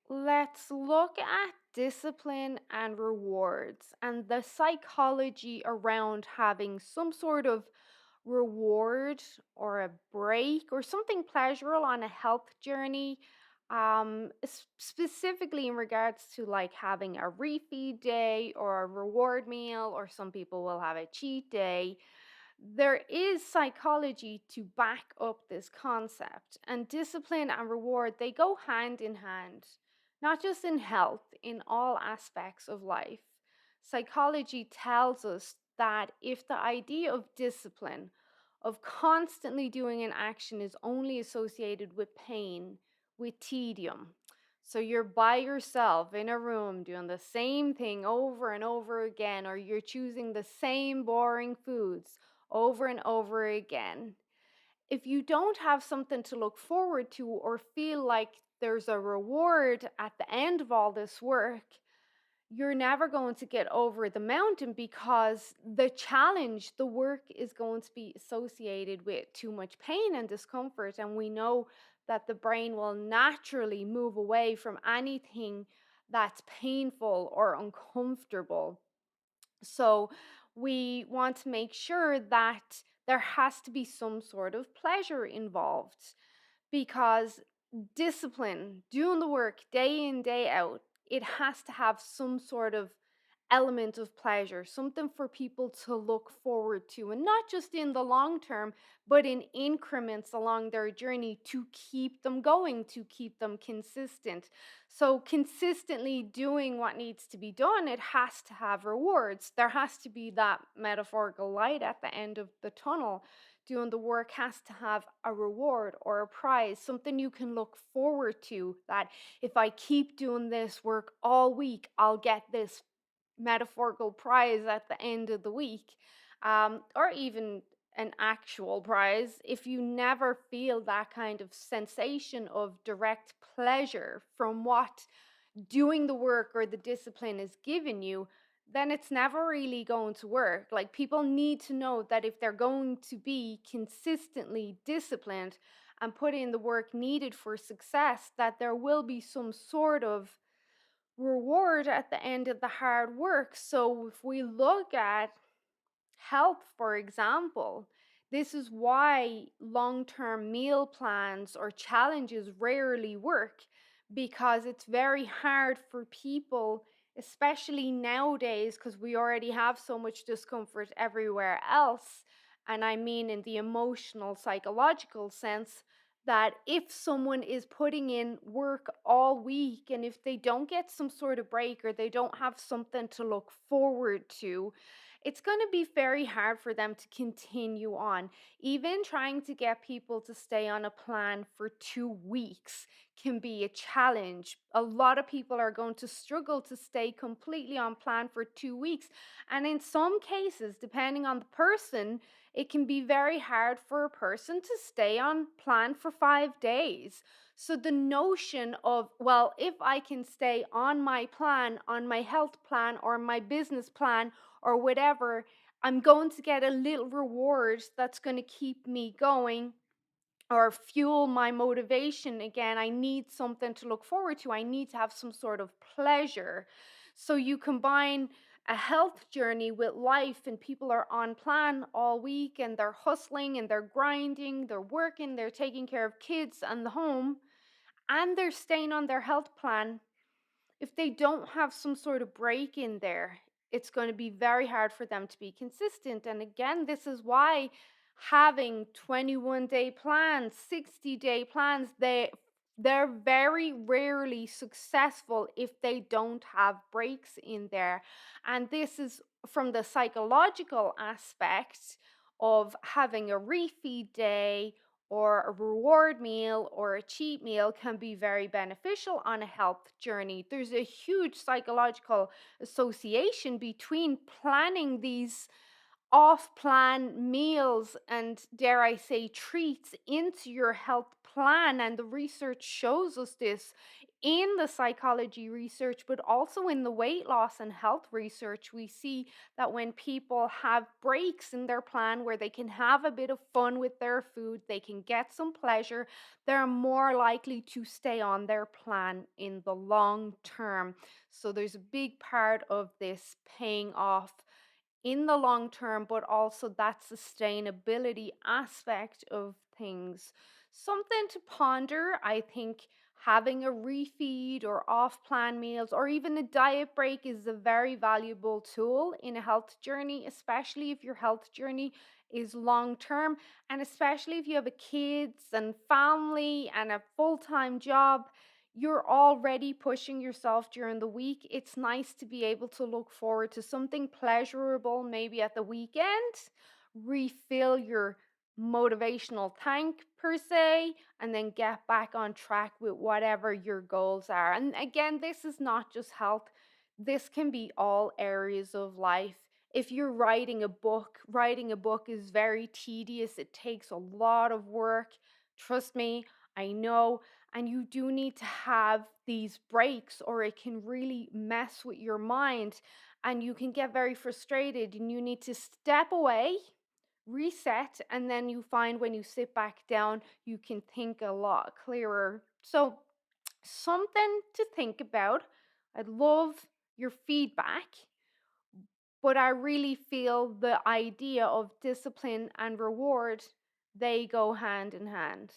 Let's look at discipline and rewards and the psychology around having some sort of reward or a break or something pleasurable on a health journey. Specifically in regards to like having a refeed day or a reward meal, or some people will have a cheat day. There is psychology to back up this concept, and discipline and reward, they go hand in hand, not just in health, in all aspects of life. Psychology tells us that if the idea of discipline, of constantly doing an action, is only associated with pain, with tedium, so you're by yourself in a room doing the same thing over and over again, or you're choosing the same boring foods over and over again. If you don't have something to look forward to or feel like there's a reward at the end of all this work, you're never going to get over the mountain, because the challenge, the work, is going to be associated with too much pain and discomfort. And we know that the brain will naturally move away from anything that's painful or uncomfortable. So we want to make sure that there has to be some sort of pleasure involved, because discipline, doing the work day in, day out, it has to have some sort of element of pleasure, something for people to look forward to, and not just in the long term, but in increments along their journey, to keep them going, to keep them consistent. So, consistently doing what needs to be done, it has to have rewards. There has to be that metaphorical light at the end of the tunnel. Doing the work has to have a reward or a prize, something you can look forward to. That if I keep doing this work all week, I'll get this metaphorical prize at the end of the week, or even an actual prize. If you never feel that kind of sensation of direct pleasure from what doing the work or the discipline is giving you, then it's never really going to work. Like, people need to know that if they're going to be consistently disciplined and put in the work needed for success, that there will be some sort of reward at the end of the hard work. So if we look at health, for example, this is why long term meal plans or challenges rarely work, because it's very hard for people, especially nowadays, because we already have so much discomfort everywhere else. And I mean, in the emotional, psychological sense, that if someone is putting in work all week, and if they don't get some sort of break or they don't have something to look forward to, it's going to be very hard for them to continue on. Even trying to get people to stay on a plan for 2 weeks can be a challenge. A lot of people are going to struggle to stay completely on plan for 2 weeks. And in some cases, depending on the person, it can be very hard for a person to stay on plan for 5 days. So the notion of, well, if I can stay on my plan, on my health plan or my business plan or whatever, I'm going to get a little reward that's going to keep me going or fuel my motivation again. I need something to look forward to. I need to have some sort of pleasure. So you combine a health journey with life, and people are on plan all week and they're hustling and they're grinding, they're working, they're taking care of kids and the home, and they're staying on their health plan. If they don't have some sort of break in there, it's going to be very hard for them to be consistent. And again, this is why having 21-day plans, 60-day plans, they're very rarely successful if they don't have breaks in there. And this is from the psychological aspect of having a refeed day or a reward meal or a cheat meal can be very beneficial on a health journey. There's a huge psychological association between planning these off plan meals and, dare I say, treats into your health plan. And the research shows us this in the psychology research, but also in the weight loss and health research. We see that when people have breaks in their plan where they can have a bit of fun with their food, they can get some pleasure, they're more likely to stay on their plan in the long term. So there's a big part of this paying off in the long term, but also that sustainability aspect of things. Something to ponder, I think. Having a refeed or off plan meals or even a diet break is a very valuable tool in a health journey, especially if your health journey is long term, and especially if you have a kids and family and a full-time job. You're already pushing yourself during the week. It's nice to be able to look forward to something pleasurable, maybe at the weekend, refill your motivational tank per se, and then get back on track with whatever your goals are. And again, this is not just health, this can be all areas of life. If you're writing a book is very tedious, it takes a lot of work. Trust me, I know. And you do need to have these breaks, or it can really mess with your mind. And you can get very frustrated, and you need to step away, reset, and then you find when you sit back down, you can think a lot clearer. So, something to think about. I'd love your feedback, but I really feel the idea of discipline and reward, they go hand in hand.